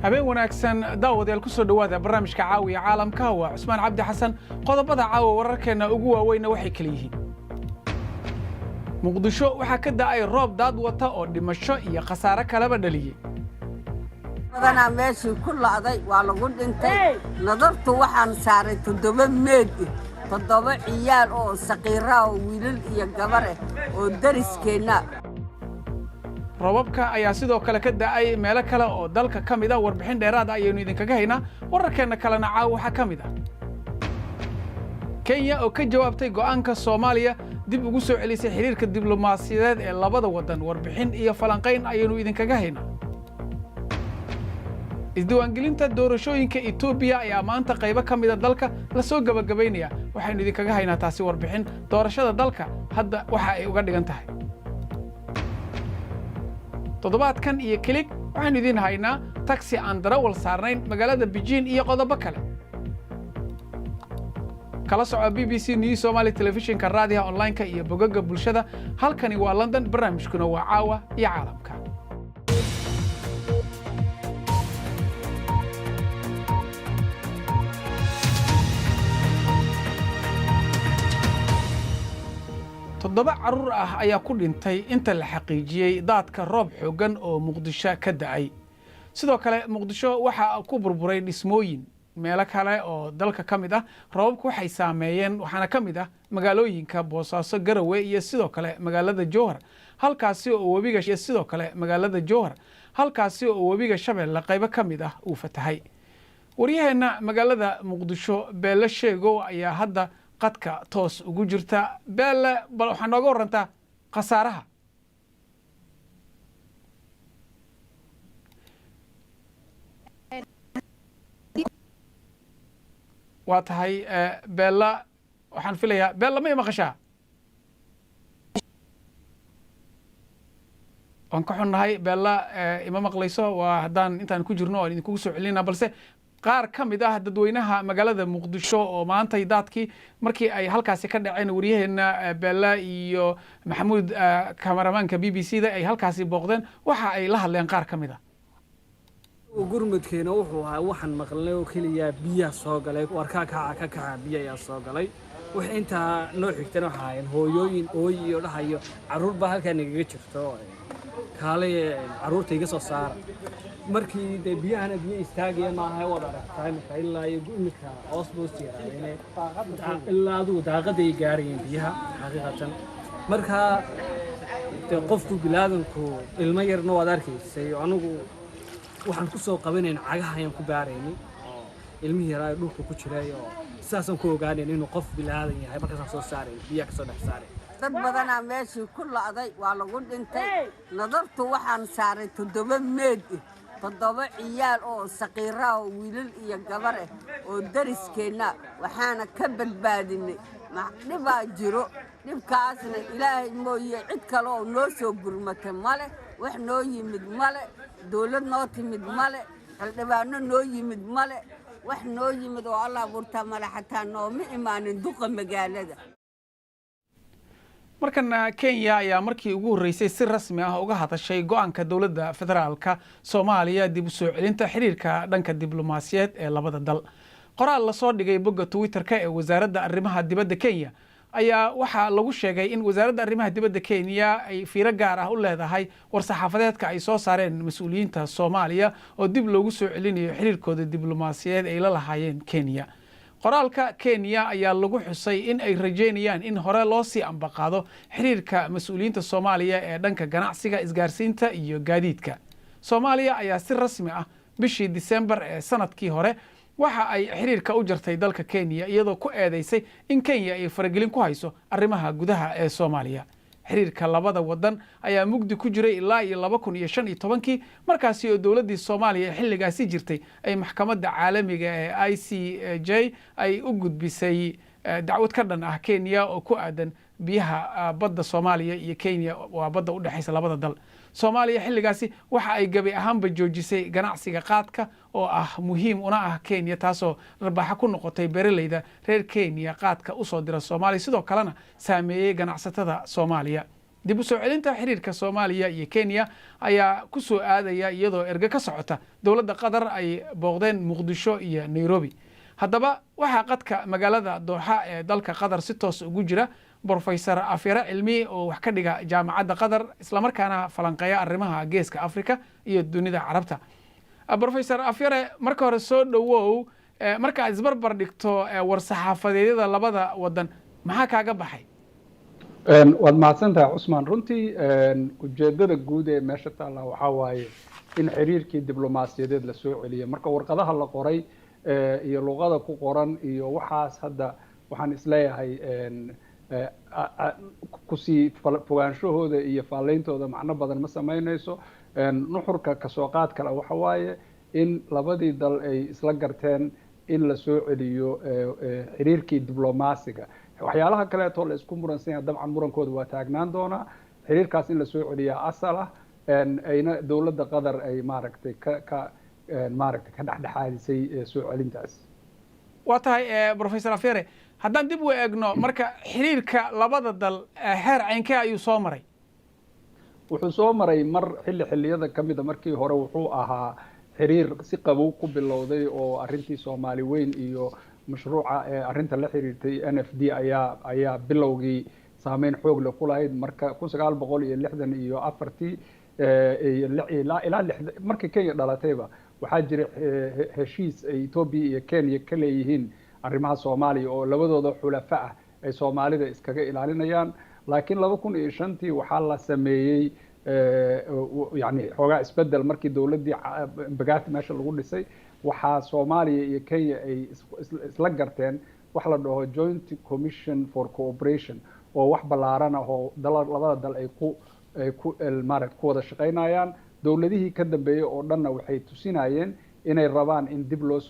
habeen wanaagsan daawadayaal ku soo dhawaada barnaamijka caawiya caalamka waa Cusmaan Cabdi Xasan qodobada caawa wararkeena ugu waaweyn waxay kala yihiin Muqdisho waxa ka da'ay roob daad wata oo dhimasho iyo khasaare kalaba dhaliyay badana meeshii ku laaday waa lagu dhintay nadartu waxaan saaray 7 meed 7 ciyaal oo saqiira oo wiilal iyo gabar oo dariskeena roobabka ayaa sidoo kale ka da'ay meelo kale oo dalka ka mid ah warbixin dheeraad ah ayaynu idinkaga haynaa wararkeena kalena caawa waxa ka mid ah Kenya oo ka jawaabtay go'aanka Soomaaliya dib ugu soo celisay xiriirka diblomaasiyadeed ee labada wadan warbixin iyo falanqayn ayaynu idinkaga haynaa isdiiwaangelinta doorashooyinka Itoobiya ayaa maanta qaybo ka mid ah dalka la soo gabagabeynaya waxaynu idinkaga haynaa taasi warbixin doorashada dalka hadda waxa ay uga dhigan tahay toddobaadkan iyo kilig waxaan idin haynaa taxi aan darawal saarnayn magaalada Beijing iyo qodobo kale kala soco BBC News Somali Television ka raadiyaha online-ka iyo bogagga bulshada halkani waa London barnaamijkuna waa caawa iyo caalamka toddoba carruur ah ayaa ku dhintay inta la xaqiijiyay daadka roob xooggan oo Muqdisho ka da'ay sidoo kale Muqdisho waxa ku burburay dhismooyin meelo kale oo dalka ka mid ah roobabku waxay saameeyeen waxaana ka mid ah magaalooyinka Boosaaso Garowe iyo sidoo kale magaalada Jowhar halkaasi oo webiga sidoo kale magaalada Jowhar halkaasi oo webiga Shabeelle qaybo ka mid ah uu fatahay wariyaheena magaalada Muqdisho Beela Sheego ayaa hadda qadka toos ugu jirta Beela bal waxa nooga warantaa khasaaraha waa tahay Beela waxaan filayaa Beela ma maqashaa waan ka xunnahay Beela ima maqlayso waa haddaan intaan ku jirno oo idinku soo celinaa balse qaar ka mid ah dadweynaha magaalada Muqdisho oo maanta daadkii markii ay halkaasi ka dhaceen wariyaheena Beela iyo Maxamuud kamaramaanka BBC-da ay halkaasi booqdeen waxa ay la hadleen qaar ka mid ah gurmadkeena wuxuu ahaa waxaan maqlay oo kaliya biyaha soo galay warka ka biyaha soo galay wax inta noo xigtana waxa ay hooyooyin iyo dhahayo caruur baa halkaan igaga jirto kaalay caruurta iga soo saar markii biyahana biyo istaagayeen ma aha wada aragtay marka ilaa iyo gurmadka hoosboostiga ilaa adu daaqaday gaarayeen biyaha xaqiiqatan marka qofku bilaadanku ilmo yarna wada arkaysay anigu waxaan ku soo qabanayn cagaha ayaan ku baaraynay ilmihi yaraa dhulka ku jiray oo saasan ku ogaanay inuu qof bilaadan yahay markaas soo saaray biyaha ka soo dhex saaray dad badana meeshii ku laaday waa lagu dhintay nadartu waxaan saaray 7 meed 7 ciyaal oo saqiira oo wiilal iyo gabar oo dariskeena waxaana ka badbaadinay dhibaa jiro dhibkaasna ilaahay mooyee cid kale oo noo soo gurmatay male wax noo yimid male dawlad noo timid male xildhibaano noo yimid male wax noo yimid oo Allah burta male xataa nooma imaanin duqa magaalada markana Kenya ayaa markii ugu horeysay si rasmi ah uga hadashay go'aanka dawladda federaalka Soomaaliya dib u soo celinta xiriirka dhanka diblomaasiyadeed ee labada dal qoraal la soo dhigay bogga Twitter-ka ee wasaaradda arrimaha dibadda Kenya ayaa waxa lagu sheegay in wasaaradda arrimaha dibadda Kenya ay fiiro gaar ah u leedahay war-saxaafadeedka ay soo saareen mas'uuliyiinta Soomaaliya oo dib loogu soo celinayo xiriirkooda diblomaasiyadeed ay la lahaayeen Kenya qoraalka Kenya ayaa lagu xusay in ay rajeynayaan in hore loo sii ambaqaado xiriirka mas'uuliyiinta Soomaaliya ee dhanka ganacsiga isgaarsiinta iyo gaadiidka Soomaaliya ayaa si rasmi ah bishii December ee sanadkii hore waxa ay xiriirka u jartay dalka Kenya iyadoo ku eedeysay in Kenya ay faragelin ku hayso arrimaha gudaha ee Soomaaliya xiriirka labada wadan ayaa mugdi ku jiray ilaa iyo 2015 markaasi oo dawladda Soomaaliya xilligaasi jirtay ay maxkamadda caalamiga ee ICJ ay u gudbisay dacwad ka dhan ah Kenya oo ku aadan biyaha badda Soomaaliya iyo Kenya waa badda u dhaxaysa labada dal Soomaaliya xilligaasi waxa ay gabi ahaanba joojisay ganacsiga qaadka oo ah muhiim una ah Kenya taasoo rabaaxa ku noqotay beeraleyda reer Kenya qaadka u soo dira Soomaaliya sidoo kalena saameeyay ganacsatada Soomaaliya dib u soo celinta xiriirka Soomaaliya iyo Kenya ayaa ku soo aadaya iyadoo erga ka socota dowladda Qatar ay booqdeen Muqdisho iyo Nairobi. haddaba waxaa qadka magaalada Dooxa ee dalka Qatar si toos ugu jira Professor Afyare Cilmi oo wax ka dhiga jaamacadda Qatar isla markaana falanqeeya arrimaha geeska Afrika iyo dunida Carabta. Professor Afyare, marka hore soo dhawow, marka aad isbarbar dhigto war-saxaafadeedyada labada wadan maxaa kaaga baxay? waad mahadsantahay Cusmaan. runtii ujeedada guud ee meesha taala waxaa waaye in xiriirkii diblomaasiyadeed la soo celiyo. marka warqadaha la qoray iyo luqada ku qoran iyo waxaas hadda waxaan isleeyahay kusii fogaanshahooda iyo faalleyntooda macno badan ma samaynayso. nuxurka kasoo qaad kale waxa waaye in labadii dal ay isla garteen in la soo celiyo xiriirkii diblomaasiga. waxyaalaha kaleeto la isku muransan yahay dabcan murankooda waa taagnaan doonaa. xiriirkaas in la soo celiyaa asal ah, ayna dowladda Qatar ay maaragtay ka dhexdhexaadisay soo celintaas. waa tahay Professor Afyare, haddaan dib u eegno marka xiriirka labada dal heer caynkee ayuu soo maray? wuxuu soo maray mar xilliyada ka mid a. markii hore wuxuu ahaa xiriir si qabow ku bilowday oo arrintii Soomaali weyn iyo mashruuca arrinta la xiriirtay NFD ayaa bilowgii saameyn xoog leh ku lahayd. marka 1964 ilaa markii Kenya dhalatayba waxaa jiray heshiis ay Ethiopia iyo Kenya ka leeyihiin arrimaha Soomaaliya oo labadooda xulafa ah ay Soomaalida iskaga ilaalinayaan. laakiin 2005 waxaa la sameeyey yani xoogaa isbedel markii dowladdii Mbagati meesha lagu dhisay. waxaa Soomaaliya iyo Kenya ay isla garteen wax la dhaho Joint Commission for Cooperation oo wax ballaaran ah oo labada dal ay ku wada shaqaynayaan. dowladihii ka dambeeyay oo dhanna waxay tusinayeen inay rabaan in dib loo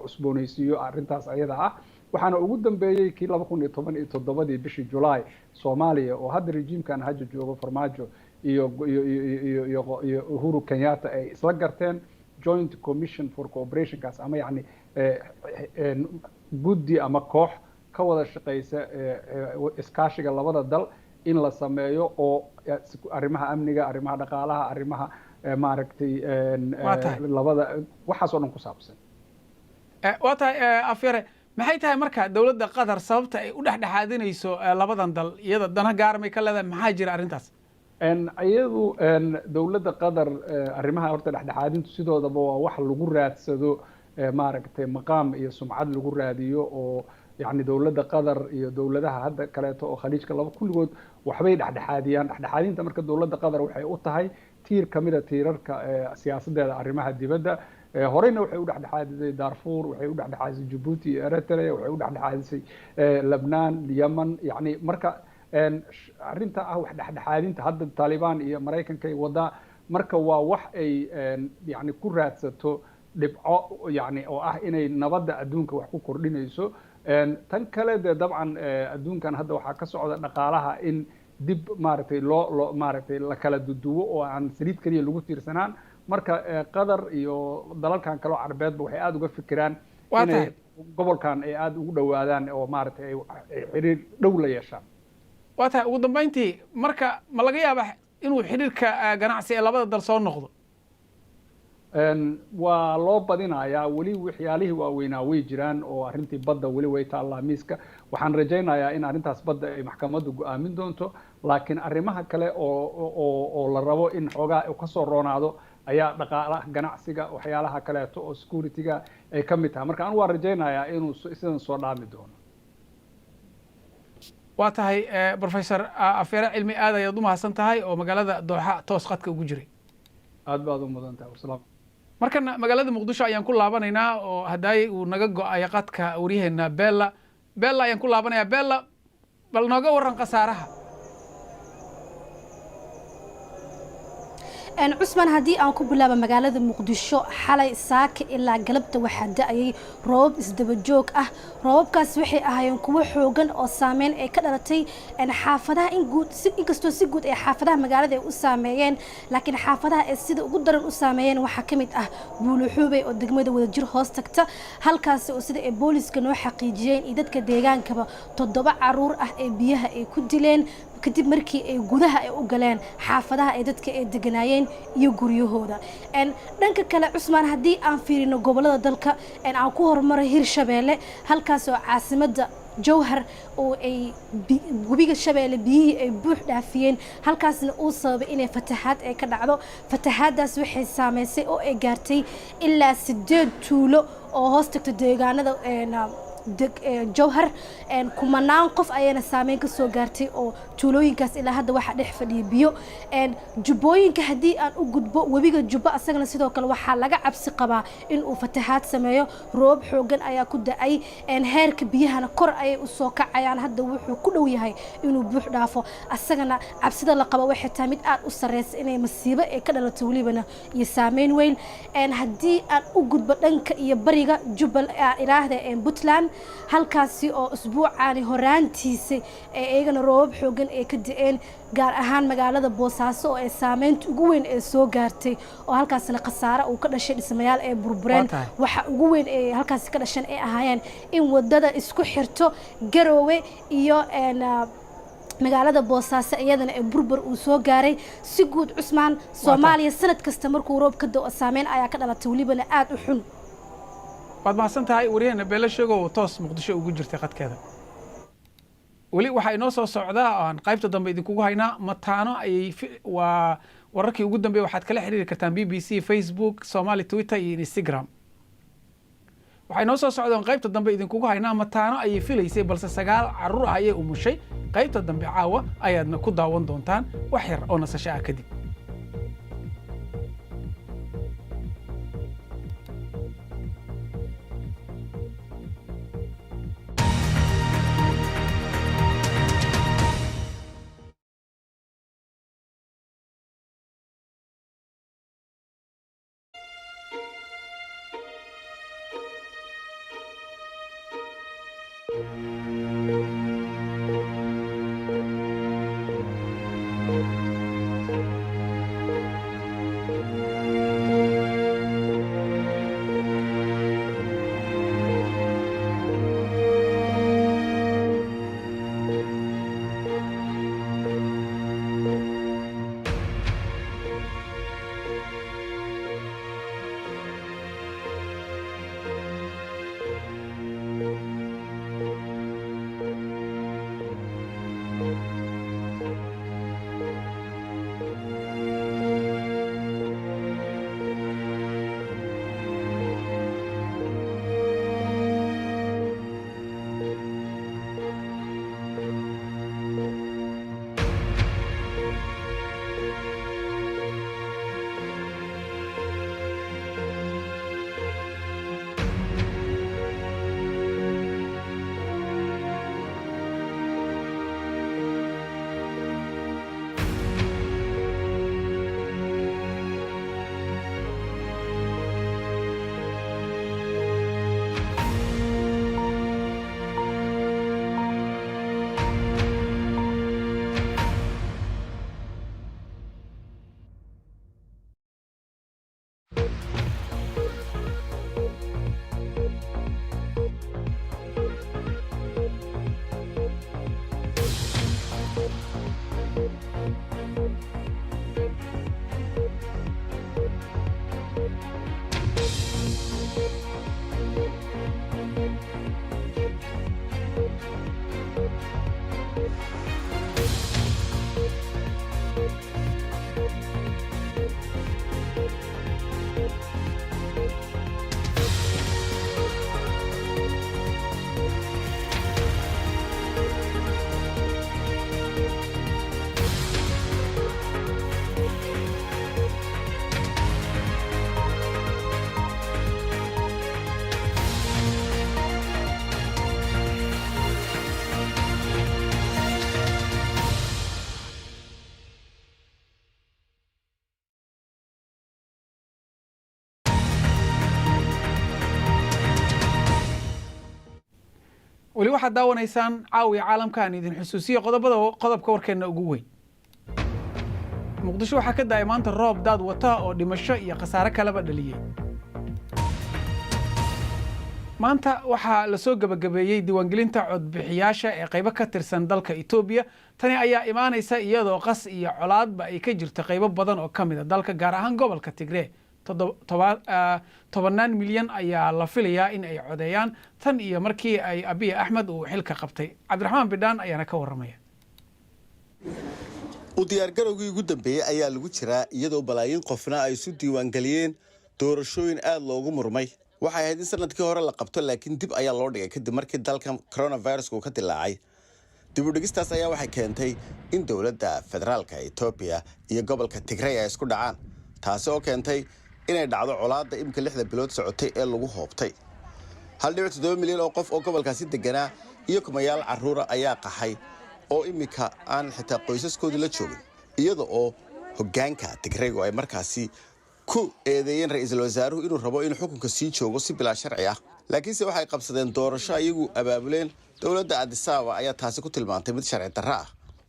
cusboonaysiiyo arrintaas ayada ah. waxaana ugu dambeeyey kii 2017 bishii July Soomaaliya oo hadda rejiimkan hadda joogo Farmaajo iyo Uhuru Kenyatta ay isla garteen Joint Commission for Cooperation kaas ama yani guddi ama koox ka wada shaqeysa iskaashiga labada dal in la sameeyo oo arrimaha amniga, arrimaha dhaqaalaha, arrimaha maaragtay labada waxaas oo dhan ku saabsan. waa tahay Afyare, maxay tahay marka dowladda Qatar sababta ay u dhexdhexaadinayso labadan dal iyada dana gaar may ka leedahay? maxaa jira arrintaas? iyadu dowladda Qatar arrimaha horta dhexdhexaadintu sidoodaba waa wax lagu raadsado maaragtay maqaam iyo sumcad lagu raadiyo oo yani dowladda Qatar iyo dowladaha hadda kaleeto oo khaliijka kulligood waxbay dhexdhexaadiyaan. dhexdhexaadinta marka dowladda Qatar waxay u tahay tiir ka mid a tiirarka siyaasadeeda arrimaha dibadda. horeyna waxay u dhexdhexaadisay Darfur, waxay u dhexdhexaadisay Djibouti iyo Eritrea, waxay u dhexdhexaadisay Lebanon, Yemen. yani marka arrinta ah wax dhexdhexaadinta hadda Taliban iyo Mareykanka ay wadaa marka waa wax ay yani ku raadsato dhibco yani oo ah inay nabadda adduunka wax ku kordhinayso. tan kale de dabcan adduunkan hadda waxaa ka socda dhaqaalaha in dib maaragtay loo maaragtay la kala duduwo oo aan saliid kaliya lagu tiirsanaan. marka Qatar iyo dalalkan kale oo Carabeedba waxay aad uga fikiraan inay gobolkan ay aad ugu dhawaadaan oo maaragtay ay xiriir dhow la yeeshaan. waa tahay ugu dambeyntii marka ma laga yaabaa inuu xiriirka ganacsi ee labada dal soo noqdo? waa loo badinayaa. weli waxyaalihii waaweynaa way jiraan oo arrintii badda weli way taallaa miiska. waxaan rajaynayaa in arrintaas badda ay maxkamaddu go'aamin doonto. laakiin arrimaha kale oo la rabo in xoogaa ka soo roonaado ayaa dhaqaalaha, ganacsiga, waxyaalaha kaleeto oo security-ga ay ka mid tahay. marka anigu waan rajaynayaa inuu sidan soo dhaami doono. waa tahay Professor Afyare Cilmi, aad ayaad u mahadsan tahay oo magaalada Dooxa toos qadka ugu jiray. aad baad u mudan tahay. wasalaam. markana magaalada Muqdisho ayaan ku laabanaynaa oo hadday uu naga go'ay qadka waryaheena Bella ayaan ku laabanayaa. Bella, bal nooga waran khasaaraha. cusman haddii aan ku bilaabo magaalada muqdisho xalay saaka ilaa galabta waxaa da-ayay roobab isdaba joog ah roobabkaas waxay ahaayeen kuwo xoogan oo saameyn ay ka dhalatay xaafadaha inkastoo si guud ay xaafadaha magaalada ay u saameeyeen laakiin xaafadaha ay sida ugu daran u saameeyeen waxaa ka mid ah buuluxuubey oo degmada wadajir hoos tagta halkaasi oo sida ay booliska noo xaqiijiyeen iyo dadka deegaankaba 7 caruur ah ee biyaha ay ku dileen kadib markii ay gudaha ay u galeen xaafadaha ay dadka ay deganaayeen iyo guryahooda dhanka kale cusmaan haddii aan fiirino gobolada dalka aan ku hormaray Hirshabeelle halkaas oo caasimadda jowhar oo ay webiga shabeelle biyihii ay buux dhaafiyeen halkaasna uu sababay inay fatahaad ay ka dhacdo fatahaadaas waxay saameysay oo ay gaartay ilaa 8 tuulo oo hoos tagta deegaanada jowhar kumanaan qof ayayna saameyn ka soo gaartay oo tuulooyinkaas ilaa hadda waxaa dhex fadhiya biyo jubbooyinka haddii aan u gudbo webiga jubbo asagana sidoo kale waxaa laga cabsi qabaa in uu fatahaad sameeyo roob xoogan ayaa ku da-ay heerka biyahana kor ayay u soo kacayaan hadda wuxuu ku dhow yahay inuu buux dhaafo asagana cabsida la qabo waxay tahay mid aad u sareysa inay masiibo ay ka dhalato welibana iyo saameyn weyn haddii aan u gudbo dhanka iyo bariga jubbal iraahda puntland halkaasi oo usbuucaani horaantiisa iyagana roobab xoogan ay ka da'een gaar ahaan magaalada boosaaso oo ay saameynta ugu weyn ee soo gaartay oo halkaasna khasaare uu ka dhashay dhismayaal ee burbureen waxa ugu weyn ee halkaasi ka dhashan ay ahaayeen in wadada isku xirto Garowe iyo magaalada boosaaso iyadana ee burbur uu soo gaaray si guud cusmaan Soomaaliya sanad kasta markuu roob ka da'o saameyn ayaa ka dhalatay welibana aad u xun waad mahadsan tahay wariyahana beelo sheego oo toos muqdisho ugu jirtay qadkeeda weli waxaa inoo soo socdaa aan qaybta dambe idinkugu haynaa mataano ayay waa wararkii ugu dambeeyay waxaad kala xiriiri kartaan BBC Facebook Somali Twitter iyo Instagram waxaa inoo soo socdaan qaybta dambe idinkugu haynaa mataano ayay filaysay balse 9 caruur ah ayay umushay qaybta dambe caawa ayaadna ku daawan doontaan wax yar oo nasasho ah kadib weli waxaad daawanaysaan caawiya caalamka aan idin xusuusiyo qodobka warkeenna ugu weyn. muqdisho waxaa ka da'ay maanta roob daad wata oo dhimasho iyo khasaare kaleba dhaliyey. maanta waxaa la soo gabagabeeyey diiwaangelinta codbixiyaasha ee qaybo ka tirsan dalka Itoobiya. tani ayaa imaanaysa iyadoo qas iyo colaadba ay ka jirto qaybo badan oo ka mid ah dalka, gaar ahaan gobolka Tigray. 10 milyan ayaa la filayaa in ay codeeyaan tan iyo markii ay Abiy Ahmed uu xilka qabtay. Cabdiraxmaan Bidhaan ayaana ka waramaya. u diyaargarowgii ugu dambeeyay ayaa lagu jiraa iyadoo balaayin qofna ay isu diiwaangeliyeen doorashooyin aad loogu murmay. waxay ahayd in sanadkii hore la qabto laakiin dib ayaa loo dhigay kadib markii dalkan coronavirus-ku ka dilaacay. dib u dhigistaas ayaa waxay keentay in dowladda federaalka Itoobiya iyo gobolka Tigray ay isku dhacaan, taasi oo keentay inay dhacdo colaadda imka 6 bilood socotay ee lagu hoobtay. 1.7 milyan oo qof oo gobolkaasi deganaa iyo kumayaal carruura ayaa qaxay oo imika aan xitaa qoysaskoodu la joogin, iyada oo hoggaanka Tigraygu ay markaasi ku eedeeyeen ra'iisul wasaaruhu inuu rabo in xukunka sii joogo si bilaa sharci ah. laakiinse waxay qabsadeen doorasho iyagu abaabuleen. dowladda Addis Ababa ayaa taasi ku tilmaantay mid sharci darro ah.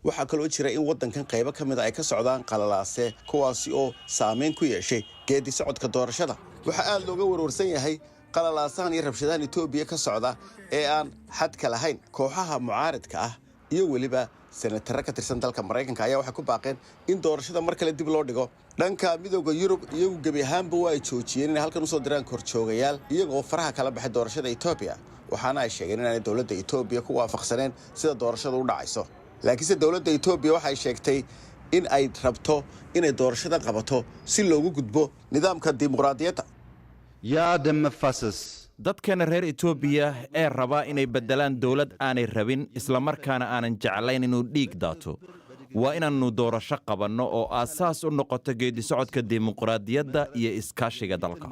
waxaa kaloo jira in waddankan qaybo ka mid ah ay ka socdaan qalalaase kuwaasi oo saameyn ku yeeshay geedi socodka doorashada. waxaa aad looga warwarsan yahay qalalaasahan iyo rabshadahan Itoobiya ka socda ee aan xadka lahayn. kooxaha mucaaradka ah iyo weliba senatarra ka tirsan dalka Mareykanka ayaa waxay ku baaqeen in doorashada mar kale dib loo dhigo. dhanka midowga Yurub iyagu gebi ahaanba waa ay joojiyeen inay halkan usoo diraan korjoogayaal iyagoo faraha kala baxay doorashada Itoobiya, waxaana ay sheegeen inaanay dowladda Itoobiya ku waafaqsaneen sida doorashadu u dhacayso. laakiinse dowladda Itoobiya waxay sheegtay in ay rabto inay doorashada qabato si loogu gudbo nidaamka dimuqraadiyadda. yaa damafasas dadkana reer Itoobiya ee raba inay bedelaan dowlad aanay rabin isla markaana aanan jeclayn inuu dhiig daato, waa inaannu doorasho qabanno oo aasaas u noqoto geedi socodka dimuqraadiyadda iyo iskaashiga dalka.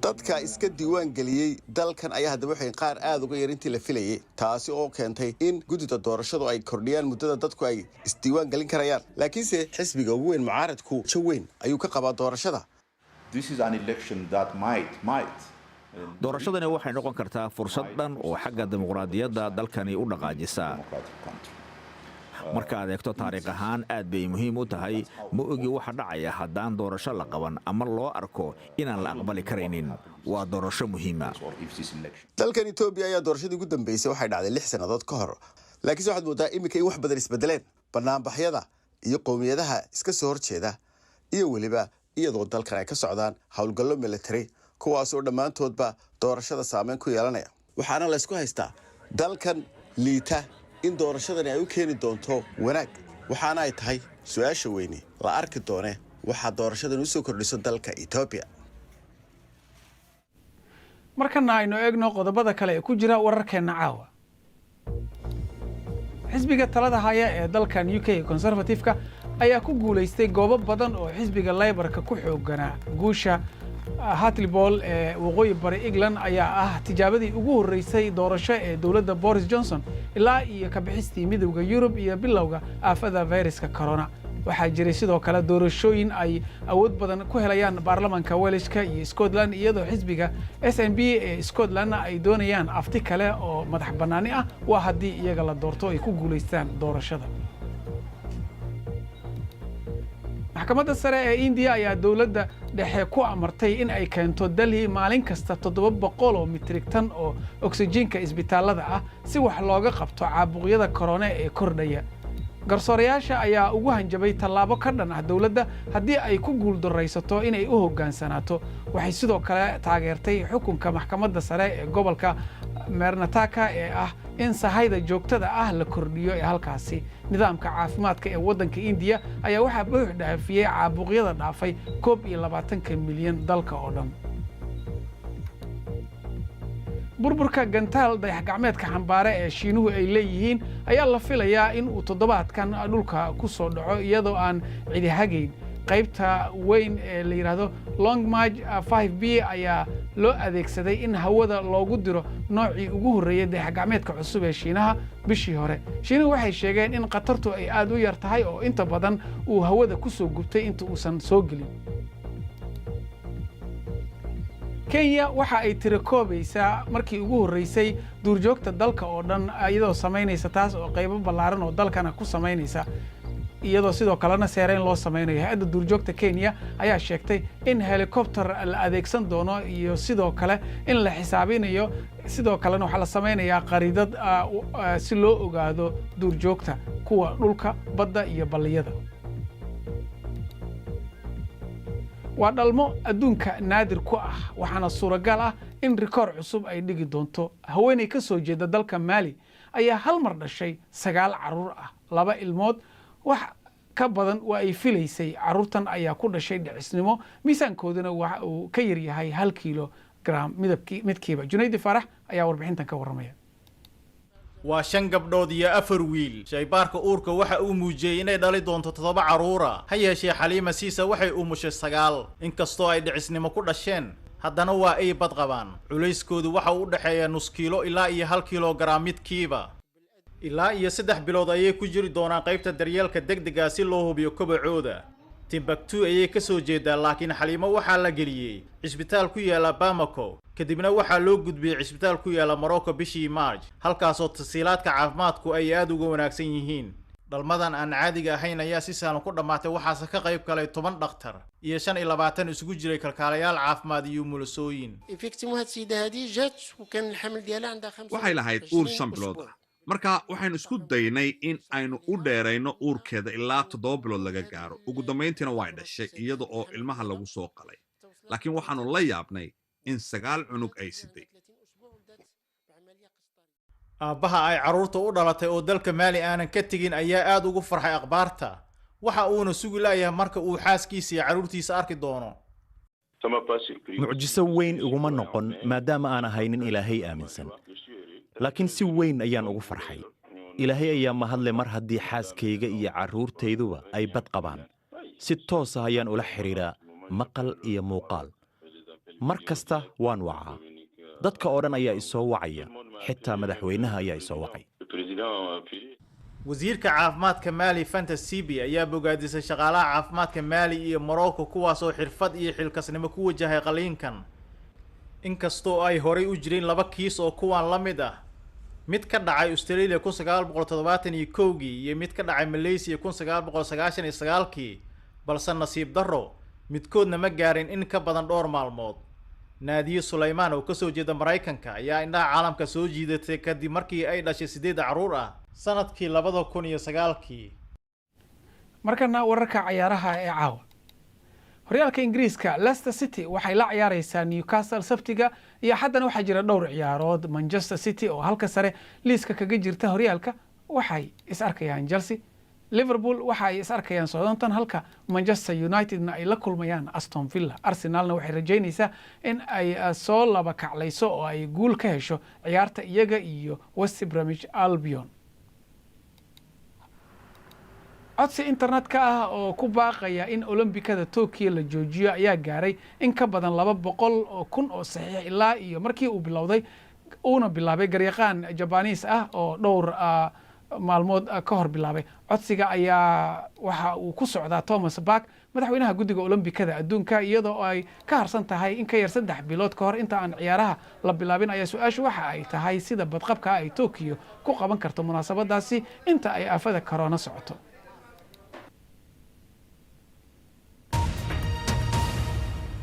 dadka iska diiwaan geliyey dalkan ayaa haddaba waxay qaar aad uga yar intii la filayay, taasi oo keentay in guddida doorashadu ay kordhiyaan muddada dadku ay isdiiwaan gelin karayaan. laakiinse xisbiga ugu weyn mucaaradku jo weyn ayuu ka qabaa doorashada. doorashadani waxay noqon kartaa fursad dhan oo xagga dimuqraadiyadda dalkani u dhaqaajisa. marka aad eegto taariikh ahaan aad bay muhiim u tahay ma ogi waxa dhacaya haddaan doorasho la qaban ama loo arko inaan la aqbali karaynin. waa doorasho muhiima. dalkan Itoobiya ayaa doorashadii ugu dambeysay waxay dhacday 6 sanadood ka hor, laakiinse waxaad moodaa imika in wax badan isbedeleen. banaanbaxyada iyo qowmiyadaha iska soo horjeeda iyo weliba iyadoo dalkan ay ka socdaan howlgallo military kuwaas oo dhammaantoodba doorashada saameyn ku yeelanaya. waxaana la isku haystaa dalkan liita in doorashadani ay u keeni doonto wanaag, waxaana ay tahay su'aasha weyni la arki doone waxa doorashadan u soo kordhiso dalka Itoobiya. markana aynu eegno qodobada kale ee ku jira wararkeena caawa. xisbiga talada haya ee dalkan UK Conservative-ka ayaa ku guuleystay goobo badan oo xisbiga Labour-ka ku xooganaa. guusha Hartlepool ee waqooyi bari England ayaa ah tijaabadii ugu horeysay doorasho ee dowladda Boris Johnson ilaa iyo ka bixistii midowga Yurub iyo bilowga aafada fayraska corona. waxaa jiray sidoo kale doorashooyin ay awood badan ku helayaan baarlamaanka Welshka iyo Scotland, iyadoo xisbiga SNP ee Scotland ay doonayaan afti kale oo madax bannaani ah waa haddii iyaga la doorto ay ku guuleystaan doorashada. maxkamadda sare ee India ayaa dowladda dhexe ku amartay in ay keento Delhi maalin kasta 700 oo mitrig tan oo oksijiinka isbitaalada ah si wax looga qabto caabuqyada corona ee kordhaya. garsoorayaasha ayaa ugu hanjabay tallaabo ka dhan ah dowladda haddii ay ku guuldaraysato inay u hoggaansanaato. waxay sidoo kale taageertay xukunka maxkamadda sare ee gobolka Karnataka ee ah in sahayda joogtada ah la kordhiyo ee halkaasi. nidaamka caafimaadka ee waddanka India ayaa waxaa buux dhaafiyay caabuqyada dhaafay 21 milyan dalka oo dhan. burburka gantaal dayax gacmeedka xambaare ee Shiinuhu ay leeyihiin ayaa la filayaa in uu toddobaadkan dhulka ku soo dhaco iyadoo aan cidi hagayn. qaybta weyn ee la yiraahdo Long March 5B ayaa loo adeegsaday in hawada loogu diro noocii ugu horeeyay dayax gacmeedka cusub ee Shiinaha bishii hore. Shiinuhu waxay sheegeen in qatartu ay aad u yar tahay oo inta badan uu hawada ku soo gubtay inta uusan soo gelin. kenya waxa ay tirakoobaysaa markii ugu horreysay duurjoogta dalka oo dhan iyadoo samaynaysa taas oo qaybo ballaaran oo dalkana ku samaynaysa iyadoo sidoo kalena seereyn loo samaynayo hay-adda duurjoogta kenya ayaa sheegtay in helicopter la adeegsan doono iyo sidoo kale in la xisaabinayo sidoo kalena waxaa la samaynayaa qariidad si loo ogaado duurjoogta kuwa dhulka badda iyo balliyada waa dhalmo adduunka naadir ku ah waxaana suuragal ah in rikoor cusub ay dhigi doonto haweeney ka soo jeeda dalka maali ayaa hal mar dhashay 9 carruur ah 2 ilmood wax ka badan waa ay filaysay carruurtan ayaa ku dhashay dhicisnimo miisaankooduna waxa uu ka yar yahay 1 kilogram midkiiba Junayd Farax ayaa warbixintan ka waramaya waa 5 gabdhood iyo 4 wiil shaybaarka uurka waxa uu muujiyay inay dhali doonto 7 carruura ha yeeshee Xaliima Siisa waxay u mushay 9 inkastoo ay dhicisnimo ku dhasheen haddana waa ay bad qabaan culayskoodu waxa uu u dhaxeeyaa nus kiilo ilaa iyo 1 kilogram midkiiba ilaa iyo 3 bilood ayay ku jiri doonaan qaybta daryeelka degdega si loo hubiyo kobacooda Timbuktu ayay ka soo jeedaa laakiin Xaliimo waxaa la geliyay isbitaal ku yaala Bamako kadibna waxaa loo gudbiyay isbitaal ku yaala Morocco bishii March halkaas oo tasiilaadka caafimaadku ay aad uga wanaagsan yihiin dhalmadan aan caadiga ahayn ayaa si sahlan ku dhamaatay waxaase ka qayb galay 10 dhakhtar iyo 25 isugu jiray kalkaalayaal caafimaad iyo mulasooyin waxay lahayd uur 5 bilood marka waxaynu isku daynay in aynu u dheerayno uurkeeda ilaa 7 bilood laga gaaro ugu dambeyntiina way dhashay iyada oo ilmaha lagu soo qalay laakiin waxaanu la yaabnay in 9 cunug ay siday aabbaha ay carruurta u dhalatay oo dalka Maali aanan ka tagin ayaa aad ugu farxay akhbaarta waxa uuna sugi laayahay marka uu xaaskiisa iyo carruurtiisa arki doono mucjiso weyn uguma noqon maadaama aan ahaynin ilaahay aaminsan laakiin si weyn ayaan ugu farxay ilaahay ayaa mahadle mar haddii xaaskayga iyo carruurtayduba ay bad qabaan si toos ah ayaan ula xiriiraa maqal iyo muuqaal mar kasta waan wacaa dadka oo dhan ayaa isoo wacaya xitaa madaxweynaha ayaa isoo wacay wasiirka caafimaadka Maali Fanta Sibi ayaa bogaadisay shaqaalaha caafimaadka Maali iyo Morocco kuwaas oo xirfad iyo xilkasnimo ku wajahay qaliinkan inkastoo ay horay u jireen 2 kiis oo kuwan la mid ah mid ka dhacay Australia 1971 iyo mid ka dhacay Malaysia 1999 balse nasiib darro midkoodna ma gaarin in ka badan dhowr maalmood Naadiya Suleymaan oo ka soo jeeda Mareykanka ayaa indhaha caalamka soo jiidatay kadib markii ay dhashay 8 carruur ah sanadkii 2009 markana wararka ciyaaraha ee caawa horyaalka Ingiriiska Leicester City waxay la ciyaaraysaa Newcastle Sabtiga iyo haddana waxa jira dhowr ciyaarood Manchester City oo halka sare liiska kaga jirta horyaalka waxay is arkayaan Chelsea Liverpool waxa ay is arkayaan Southampton halka Manchester United ay la kulmayaan Aston Villa Arsenalna waxay rajaynaysaa in ay soo laba kaclayso oo ay guul ka hesho ciyaarta iyaga iyo West Bromwich Albion codsi internetka ah oo ku baaqaya in Olombikada Tokyo la joojiyo ayaa gaaray in ka badan 200,000 oo saxiix ilaa iyo markii uu bilowday uuna bilaabay garyaqaan Japanese ah oo dhowr maalmood ka hor bilaabay codsiga ayaa waxa uu ku socdaa Thomas Bach madaxweynaha guddiga Olombikada adduunka iyadoo ay ka harsan tahay in ka yar 3 bilood ka hor inta aan ciyaaraha la bilaabin ayaa su'aashu waxa ay tahay sida badqabka ay Tokyo ku qaban karto munaasabadaasi inta ay aafada corona socoto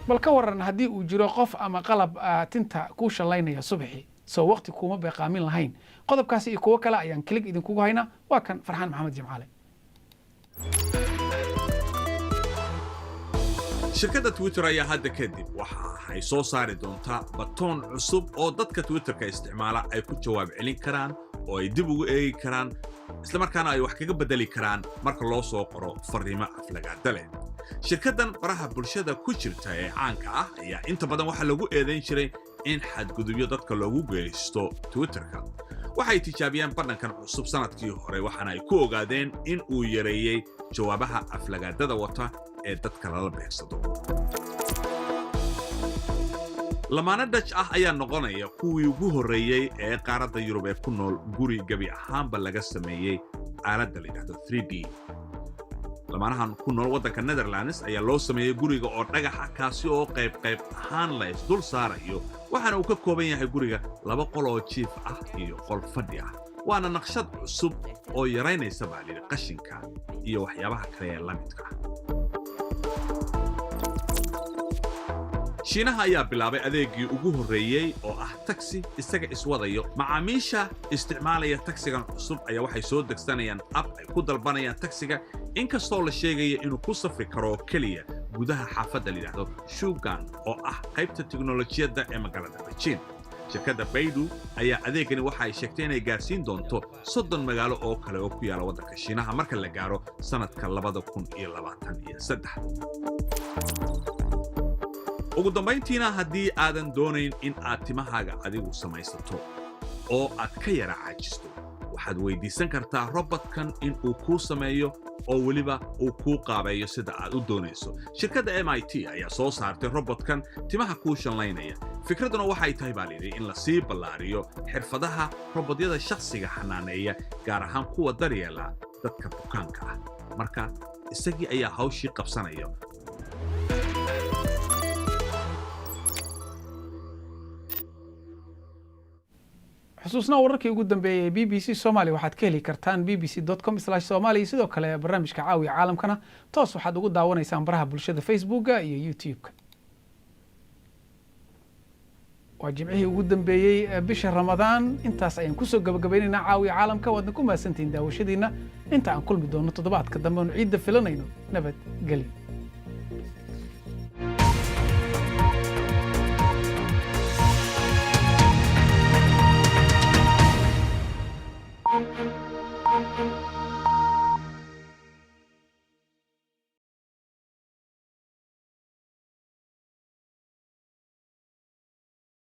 bal ka waran haddii uu jiro qof ama qalab tinta ku shalaynaya subaxii soo waqti kuma beeqaamin lahayn qodobkaasi iyo kuwa kale ayaan klik idinkugu haynaa waa kan Farxaan Maxamed Jimcaale shirkadda Twitter ayaa hadda kadib waxa ay soo saari doontaa batoon cusub oo dadka Twitterka isticmaala ay ku jawaab celin karaan oo ay dib ugu eegi karaan isla markaana ay wax kaga bedeli karaan marka loo soo qoro fariimo aflagaada leh shirkaddan baraha bulshada ku jirta ee caanka ah ayaa inta badan waxa lagu eedeyn jiray in xadgudubyo dadka loogu geysto Twitterka waxay tijaabiyeen barnaamijkan cusub sanadkii hore waxaana ay ku ogaadeen in uu yareeyay jawaabaha aflagaadada wata ee dadka lala beegsado lamaana Dutch ah ayaa noqonaya kuwii ugu horeeyay ee qaaradda Yurub ee ku nool guri gabi ahaanba laga sameeyay aaladda la yiraahdo 3D lamaanahan ku nool waddanka Netherlands ayaa loo sameeyey guriga oo dhagaxa kaasi oo qayb ahaan la isdul saarayo waxaana uu ka kooban yahay guriga 2 qol oo jiif ah iyo qol fadhi ah waana naqshad cusub oo yaraynaysa baalida qashinka iyo waxyaabaha kale ee la midka ah Shiinaha ayaa bilaabay adeegii ugu horeeyay oo ah taxi isaga iswadayo macaamiisha isticmaalaya taxigan cusub ayaa waxay soo degsanayaan app ay ku dalbanayaan taxiga inkastoo la sheegayo inuu ku safri karo kaliya gudaha xaafadda la yiraahdo Shugan oo ah qaybta tiknoolajiyadda ee magaalada Beijing shirkadda Baidu ayaa adeegani waxa ay sheegtay inay gaarsiin doonto 30 magaalo oo kale oo ku yaala waddanka Shiinaha marka la gaaro sanadka 2023 ugu dambayntiina haddii aadan doonayn in aad timahaaga adigu samaysato oo aad ka yara caajisto waxaad weydiisan kartaa robotkan in uu kuu sameeyo oo weliba uu kuu qaabeeyo sida aad u doonayso shirkadda MIT ayaa soo saartay robotkan timaha kuu shanlaynaya fikraduna waxay tahay baa lidhi in la sii ballaariyo xirfadaha robotyada shakhsiga xanaaneeya gaar ahaan kuwa daryeela dadka bukaanka ah marka isagii ayaa hawshii qabsanaya xusuusna wararkii ugu dambeeyay BBC Soomaali waxaad ka heli kartaan bbc.com/somali sidoo kale barnaamijka caawiya caalamkana toos waxaad ugu daawanaysaan baraha bulshada Facebooka iyo YouTube-ka waa jimcihii ugu dambeeyay bisha Ramadaan intaas ayaan ku soo gabagabaynaynaa caawiya caalamka waadna ku mahadsantihiin daawashadiina inta aan kulmi doono toddobaadka dambe oo ciidda filanayno nabad gelyo